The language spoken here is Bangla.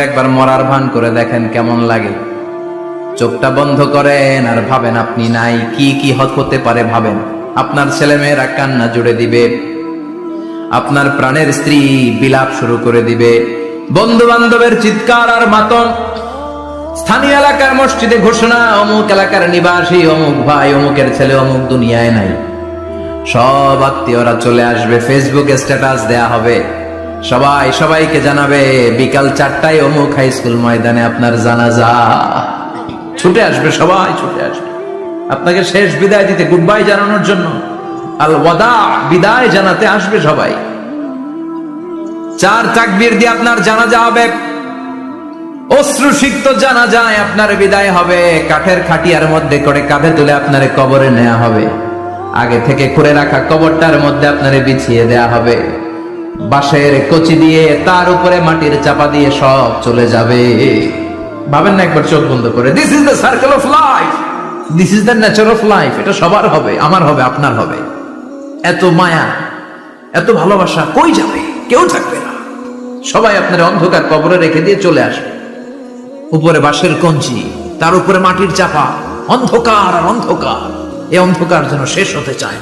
একবার মরার ভান করে দেখেন কেমন লাগে। চোখটা বন্ধ করেন আর ভাবেন আপনি নাই, কি কি হতে পারে ভাবেন। আপনার ছেলেমেয়েরা কান্না জুড়ে দিবে, আপনার প্রাণের স্ত্রী বিলাপ শুরু করে দিবে, বন্ধু বান্ধবের চিৎকার আর মাতম, স্থানীয় এলাকার মসজিদে ঘোষণা, অমুক এলাকার নিবাসী অমুক ভাই অমুকের ছেলে অমুক দুনিয়ায় নাই। সব আত্মীয়রা চলে আসবে, ফেসবুকে স্ট্যাটাস দেয়া হবে, সবাই সবাইকে জানাবে বিকাল 4টায় অমুক হাই স্কুল ময়দানে আপনার জানাজা। ছুটে আসবে, সবাই ছুটে আসবে আপনাকে শেষ বিদায় দিতে, গুড বাই জানানোর জন্য, আল ওয়াদা, বিদায় জানাতে আসবে সবাই। 4 তাকবীর দিয়ে আপনার জানাজা হবে, অশ্রুসিক্ত জানাজায় আপনার বিদায় হবে। কাঠের খাটিয়ার মধ্যে করে কাঁধে তুলে আপনার কবরে নেওয়া হবে, আগে থেকে করে রাখা কবরটার মধ্যে আপনারে বিছিয়ে দেয়া হবে, বাঁশের কচি দিয়ে তার উপরে মাটির চাপা দিয়ে সব চলে যাবে। ভাবেন না একবার চোখ বন্ধ করে, this is the circle of life, this is the nature of life. এটা সবার হবে, আমার হবে, আপনার হবে। এত মায়া, এত ভালোবাসা কই যাবে? কেউ থাকবে না, সবাই আপনার অন্ধকার কবরে রেখে দিয়ে চলে আসবে। উপরে বাঁশের কঞ্চি, তার উপরে মাটির চাপা, অন্ধকার আর অন্ধকার। এই অন্ধকার যেন শেষ হতে চায় না।